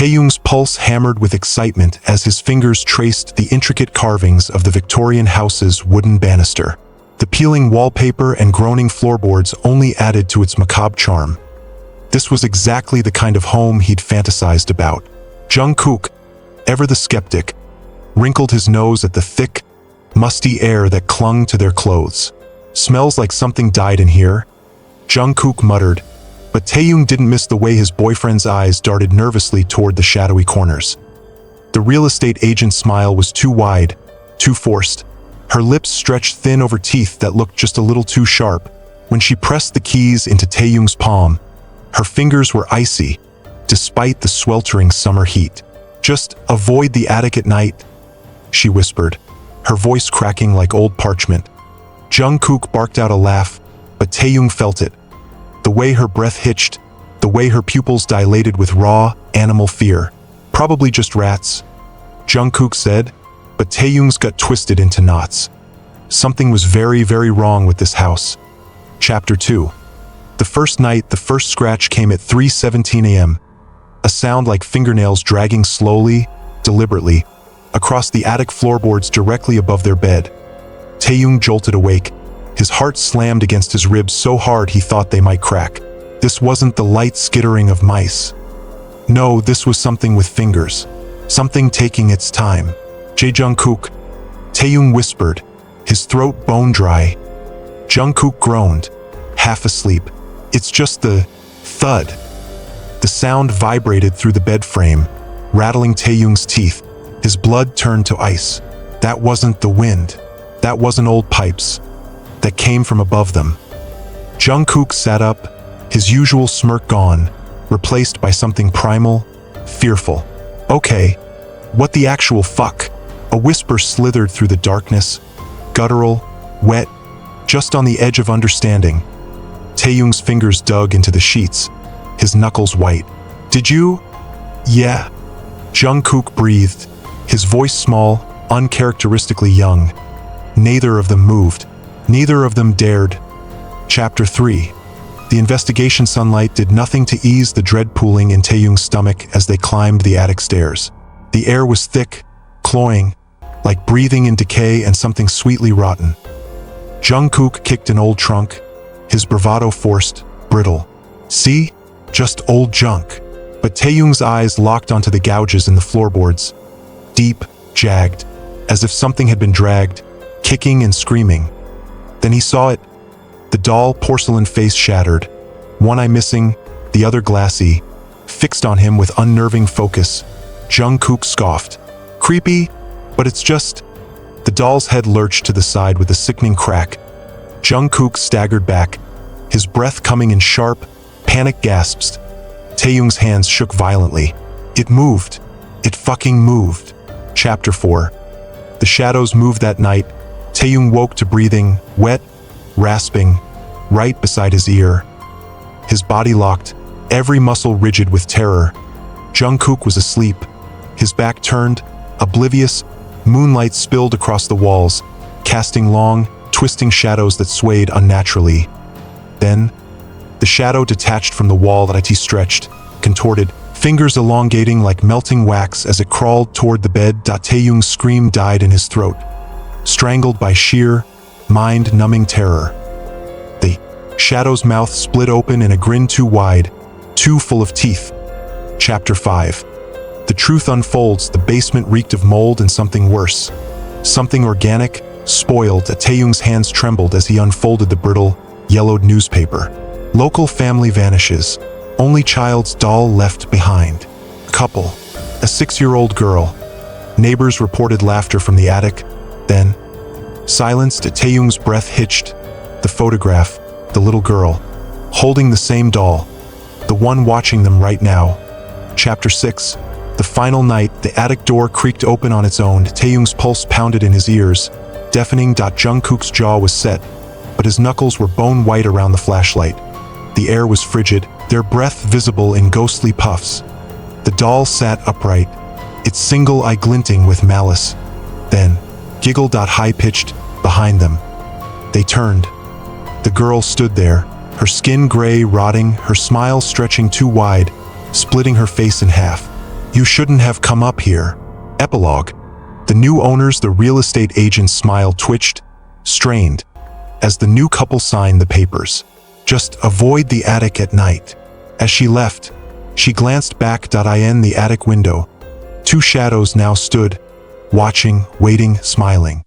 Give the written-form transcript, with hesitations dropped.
Taeyong's pulse hammered with excitement as his fingers traced the intricate carvings of the Victorian house's wooden banister. The peeling wallpaper and groaning floorboards only added to its macabre charm. This was exactly the kind of home he'd fantasized about. Jungkook, ever the skeptic, wrinkled his nose at the thick, musty air that clung to their clothes. "Smells like something died in here," Jungkook muttered, but Taeyong didn't miss the way his boyfriend's eyes darted nervously toward the shadowy corners. The real estate agent's smile was too wide, too forced. Her lips stretched thin over teeth that looked just a little too sharp. When she pressed the keys into Taeyong's palm, her fingers were icy, despite the sweltering summer heat. "Just avoid the attic at night," she whispered, her voice cracking like old parchment. Jungkook barked out a laugh, but Taeyong felt it. The way her breath hitched, the way her pupils dilated with raw, animal fear. "Probably just rats," Jungkook said, but Taeyong's gut twisted into knots. Something was very, very wrong with this house. Chapter 2. The first night, the first scratch came at 3:17 a.m., a sound like fingernails dragging slowly, deliberately, across the attic floorboards directly above their bed. Taeyong jolted awake. His heart slammed against his ribs so hard he thought they might crack. This wasn't the light skittering of mice. No, this was something with fingers. Something taking its time. "Jungkook," Taeyong whispered, his throat bone-dry. Jungkook groaned, half asleep. "It's just the thud." The sound vibrated through the bed frame, rattling Taeyong's teeth. His blood turned to ice. That wasn't the wind. That wasn't old pipes. That came from above them. Jungkook sat up, his usual smirk gone, replaced by something primal, fearful. "Okay, what the actual fuck?" A whisper slithered through the darkness, guttural, wet, just on the edge of understanding. Taeyong's fingers dug into the sheets, his knuckles white. "Did you?" "Yeah," Jungkook breathed, his voice small, uncharacteristically young. Neither of them moved. Neither of them dared. Chapter 3. The investigation sunlight did nothing to ease the dread pooling in Taeyong's stomach as they climbed the attic stairs. The air was thick, cloying, like breathing in decay and something sweetly rotten. Jungkook kicked an old trunk, his bravado forced, brittle. "See? Just old junk." But Taeyong's eyes locked onto the gouges in the floorboards. Deep, jagged, as if something had been dragged, kicking and screaming. Then he saw it. The doll porcelain face shattered, one eye missing, the other glassy, fixed on him with unnerving focus. Jungkook scoffed. "Creepy, but it's just..." The doll's head lurched to the side with a sickening crack. Jungkook staggered back, his breath coming in sharp, panicked gasps. Taeyong's hands shook violently. It moved. It fucking moved. Chapter 4. The shadows moved that night. Taeyong woke to breathing, wet, rasping, right beside his ear. His body locked, every muscle rigid with terror. Jungkook was asleep, his back turned, oblivious. Moonlight spilled across the walls, casting long, twisting shadows that swayed unnaturally. Then, the shadow detached from the wall that he stretched, contorted, fingers elongating like melting wax as it crawled toward the bed. Taeyong's scream died in his throat, strangled by sheer, mind-numbing terror. The shadow's mouth split open in a grin too wide, too full of teeth. Chapter 5. The truth unfolds. The basement reeked of mold and something worse. Something organic, spoiled. Taeyong's hands trembled as he unfolded the brittle, yellowed newspaper. Local family vanishes. Only child's doll left behind. Couple. A 6-year-old girl. Neighbors reported laughter from the attic. Then, silenced. Taeyong's breath hitched. The photograph. The little girl. Holding the same doll. The one watching them right now. Chapter 6. The final night. The attic door creaked open on its own. Taeyong's pulse pounded in his ears, deafening. Jungkook's jaw was set, but his knuckles were bone white around the flashlight. The air was frigid, their breath visible in ghostly puffs. The doll sat upright, its single eye glinting with malice. Then, giggled. High-pitched, behind them. They turned. The girl stood there, her skin gray, rotting, her smile stretching too wide, splitting her face in half. You shouldn't have come up here. Epilogue. The new owners, the real estate agent's smile twitched, strained, as the new couple signed the papers. Just avoid the attic at night. As she left, she glanced back in the attic window. Two shadows now stood, watching, waiting, smiling.